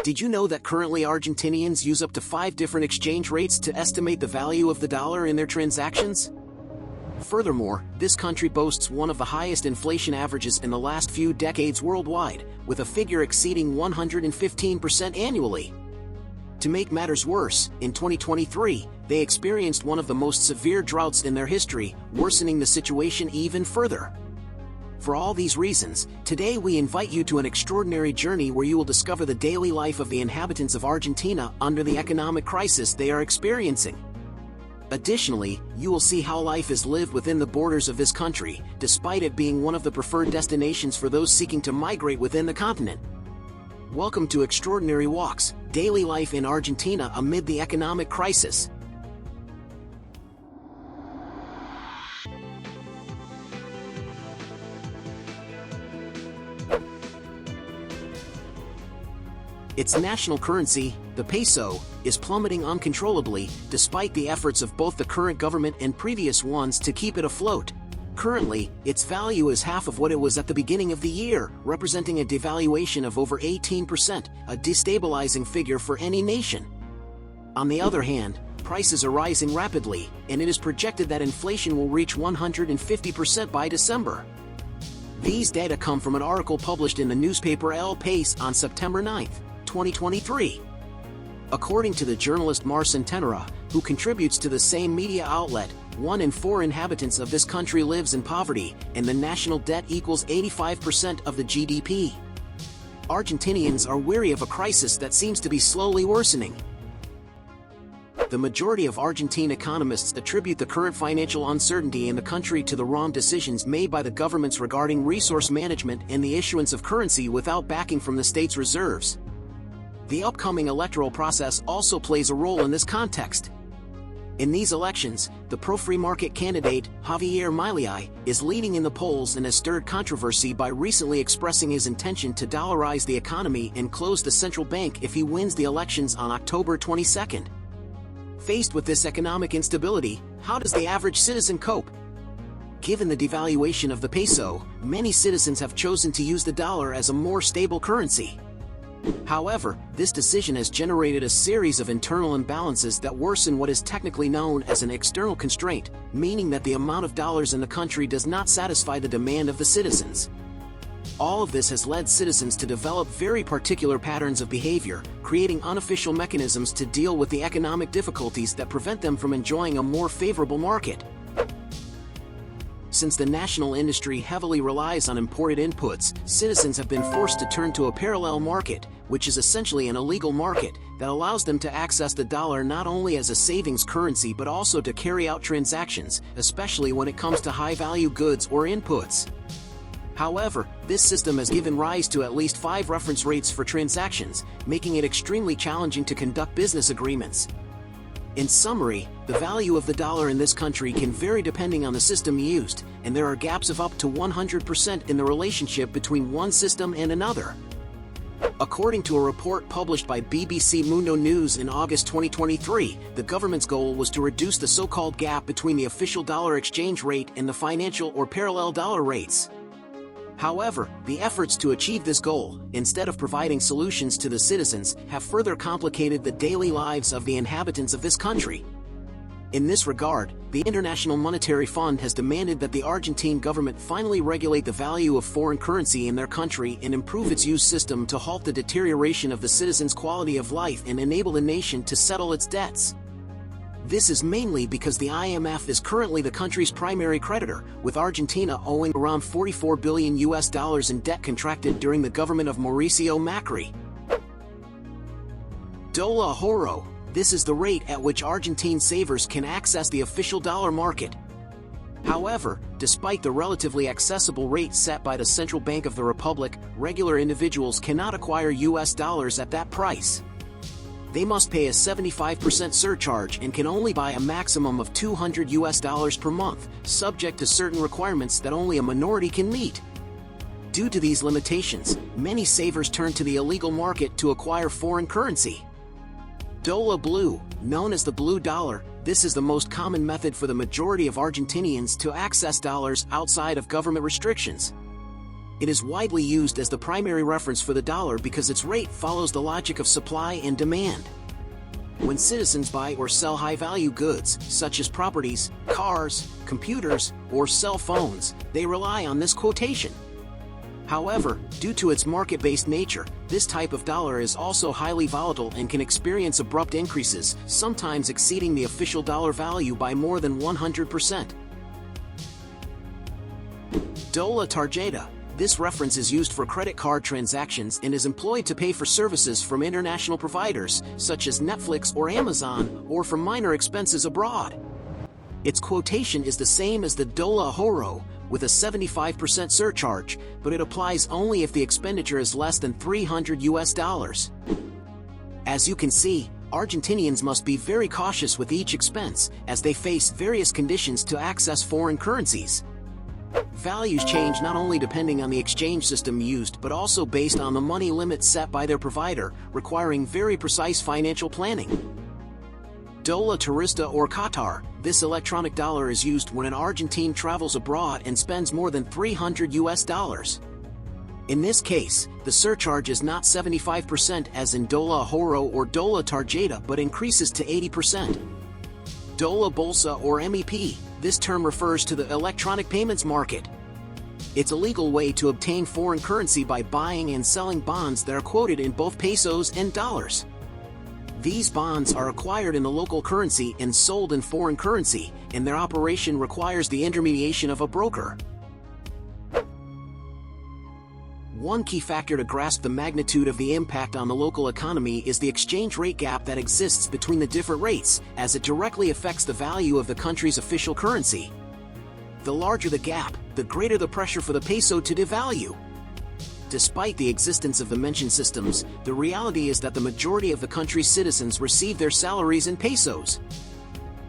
Did you know that currently Argentinians use up to 5 different exchange rates to estimate the value of the dollar in their transactions? Furthermore, this country boasts one of the highest inflation averages in the last few decades worldwide, with a figure exceeding 115% annually. To make matters worse, in 2023, they experienced one of the most severe droughts in their history, worsening the situation even further. For all these reasons, today we invite you to an extraordinary journey where you will discover the daily life of the inhabitants of Argentina under the economic crisis they are experiencing. Additionally, you will see how life is lived within the borders of this country, despite it being one of the preferred destinations for those seeking to migrate within the continent. Welcome to Extraordinary Walks, Daily Life in Argentina amid the economic crisis. Its national currency, the peso, is plummeting uncontrollably, despite the efforts of both the current government and previous ones to keep it afloat. Currently, its value is half of what it was at the beginning of the year, representing a devaluation of over 18%, a destabilizing figure for any nation. On the other hand, prices are rising rapidly, and it is projected that inflation will reach 150% by December. These data come from an article published in the newspaper El País on September 9, 2023. According to the journalist Marcin Tenera, who contributes to the same media outlet, 1 in 4 inhabitants of this country lives in poverty, and the national debt equals 85% of the GDP. Argentinians are weary of a crisis that seems to be slowly worsening. The majority of Argentine economists attribute the current financial uncertainty in the country to the wrong decisions made by the governments regarding resource management and the issuance of currency without backing from the state's reserves. The upcoming electoral process also plays a role in this context. In these elections, the pro-free market candidate, Javier Milei, is leading in the polls and has stirred controversy by recently expressing his intention to dollarize the economy and close the central bank if he wins the elections on October 22. Faced with this economic instability, how does the average citizen cope? Given the devaluation of the peso, many citizens have chosen to use the dollar as a more stable currency. However, this decision has generated a series of internal imbalances that worsen what is technically known as an external constraint, meaning that the amount of dollars in the country does not satisfy the demand of the citizens. All of this has led citizens to develop very particular patterns of behavior, creating unofficial mechanisms to deal with the economic difficulties that prevent them from enjoying a more favorable market. Since the national industry heavily relies on imported inputs, citizens have been forced to turn to a parallel market, which is essentially an illegal market, that allows them to access the dollar not only as a savings currency but also to carry out transactions, especially when it comes to high-value goods or inputs. However, this system has given rise to at least 5 reference rates for transactions, making it extremely challenging to conduct business agreements. In summary, the value of the dollar in this country can vary depending on the system used, and there are gaps of up to 100% in the relationship between one system and another. According to a report published by BBC Mundo News in August 2023, the government's goal was to reduce the so-called gap between the official dollar exchange rate and the financial or parallel dollar rates. However, the efforts to achieve this goal, instead of providing solutions to the citizens, have further complicated the daily lives of the inhabitants of this country. In this regard, the International Monetary Fund has demanded that the Argentine government finally regulate the value of foreign currency in their country and improve its use system to halt the deterioration of the citizens' quality of life and enable the nation to settle its debts. This is mainly because the IMF is currently the country's primary creditor, with Argentina owing around $44 billion in debt contracted during the government of Mauricio Macri. Dola Horo. This is the rate at which Argentine savers can access the official dollar market. However, despite the relatively accessible rate set by the Central Bank of the Republic, regular individuals cannot acquire US dollars at that price. They must pay a 75% surcharge and can only buy a maximum of $200 per month, subject to certain requirements that only a minority can meet. Due to these limitations, many savers turn to the illegal market to acquire foreign currency. Dola Blue, known as the blue dollar, this is the most common method for the majority of Argentinians to access dollars outside of government restrictions. It is widely used as the primary reference for the dollar because its rate follows the logic of supply and demand. When citizens buy or sell high-value goods, such as properties, cars, computers, or cell phones, they rely on this quotation. However, due to its market-based nature, this type of dollar is also highly volatile and can experience abrupt increases, sometimes exceeding the official dollar value by more than 100%. Dólar tarjeta. This reference is used for credit card transactions and is employed to pay for services from international providers, such as Netflix or Amazon, or for minor expenses abroad. Its quotation is the same as the dólar ahorro, with a 75% surcharge, but it applies only if the expenditure is less than $300. As you can see, Argentinians must be very cautious with each expense, as they face various conditions to access foreign currencies. Values change not only depending on the exchange system used but also based on the money limit set by their provider, requiring very precise financial planning. Dólar turista or Qatar. This electronic dollar is used when an Argentine travels abroad and spends more than $300. In this case, the surcharge is not 75% as in dólar ahorro or dólar tarjeta but increases to 80%. Dólar bolsa or MEP. This term refers to the electronic payments market. It's a legal way to obtain foreign currency by buying and selling bonds that are quoted in both pesos and dollars. These bonds are acquired in the local currency and sold in foreign currency, and their operation requires the intermediation of a broker. One key factor to grasp the magnitude of the impact on the local economy is the exchange rate gap that exists between the different rates, as it directly affects the value of the country's official currency. The larger the gap, the greater the pressure for the peso to devalue. Despite the existence of the mentioned systems, the reality is that the majority of the country's citizens receive their salaries in pesos.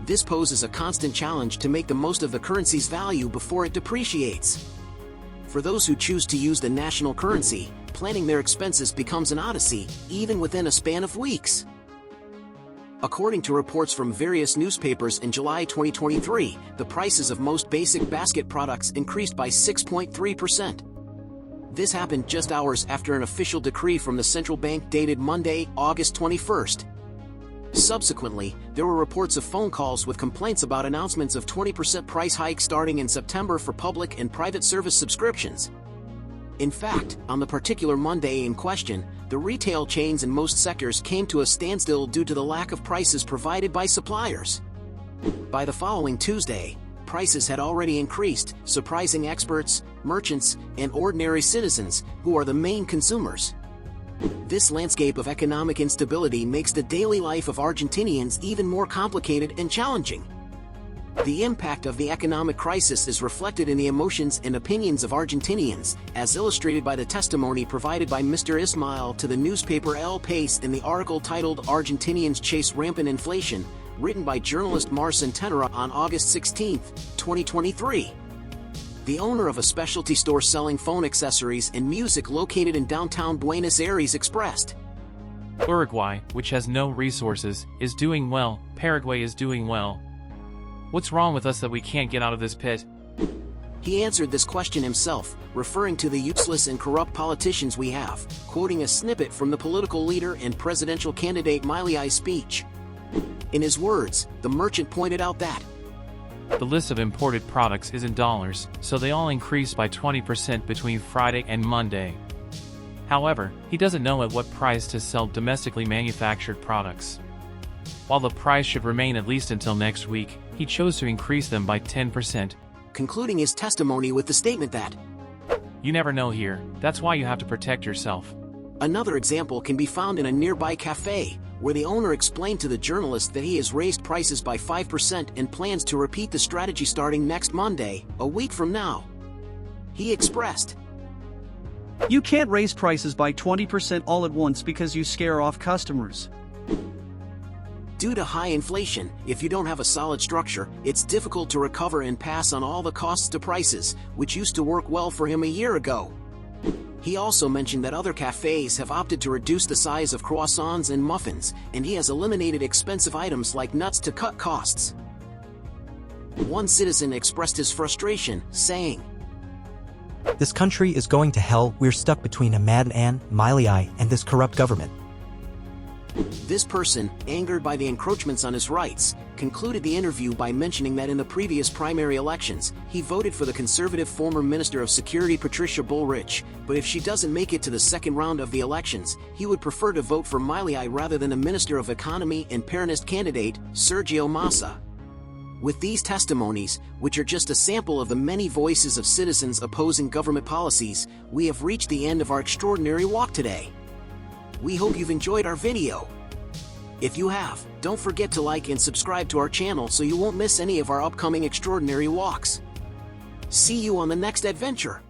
This poses a constant challenge to make the most of the currency's value before it depreciates. For those who choose to use the national currency, planning their expenses becomes an odyssey, even within a span of weeks. According to reports from various newspapers in July 2023, the prices of most basic basket products increased by 6.3%. This happened just hours after an official decree from the central bank dated Monday, August 21st. Subsequently, there were reports of phone calls with complaints about announcements of 20% price hikes starting in September for public and private service subscriptions. In fact, on the particular Monday in question, the retail chains in most sectors came to a standstill due to the lack of prices provided by suppliers. By the following Tuesday, prices had already increased, surprising experts, merchants, and ordinary citizens, who are the main consumers. This landscape of economic instability makes the daily life of Argentinians even more complicated and challenging. The impact of the economic crisis is reflected in the emotions and opinions of Argentinians, as illustrated by the testimony provided by Mr. Ismail to the newspaper El País in the article titled "Argentinians Chase Rampant Inflation," written by journalist Mar Centenera on August 16, 2023. The owner of a specialty store selling phone accessories and music located in downtown Buenos Aires expressed, Uruguay, which has no resources, is doing well. Paraguay is doing well. What's wrong with us that we can't get out of this pit? He answered this question himself, referring to the useless and corrupt politicians we have, quoting a snippet from the political leader and presidential candidate Milei's speech. In his words, the merchant pointed out that the list of imported products is in dollars, so they all increased by 20% between Friday and Monday. However, he doesn't know at what price to sell domestically manufactured products. While the price should remain at least until next week, he chose to increase them by 10%. Concluding his testimony with the statement that, "You never know here, that's why you have to protect yourself." Another example can be found in a nearby cafe, where the owner explained to the journalist that he has raised prices by 5% and plans to repeat the strategy starting next Monday, a week from now. He expressed, "You can't raise prices by 20% all at once because you scare off customers. Due to high inflation, if you don't have a solid structure, it's difficult to recover and pass on all the costs to prices, which used to work well for him a year ago." He also mentioned that other cafes have opted to reduce the size of croissants and muffins, and he has eliminated expensive items like nuts to cut costs. One citizen expressed his frustration, saying, This country is going to hell. We're stuck between a madman, Milei, and this corrupt government. This person, angered by the encroachments on his rights, concluded the interview by mentioning that in the previous primary elections, he voted for the conservative former Minister of Security Patricia Bullrich, but if she doesn't make it to the second round of the elections, he would prefer to vote for Milei rather than the Minister of Economy and Peronist candidate, Sergio Massa. With these testimonies, which are just a sample of the many voices of citizens opposing government policies, we have reached the end of our extraordinary walk today. We hope you've enjoyed our video. If you have, don't forget to like and subscribe to our channel so you won't miss any of our upcoming extraordinary walks. See you on the next adventure.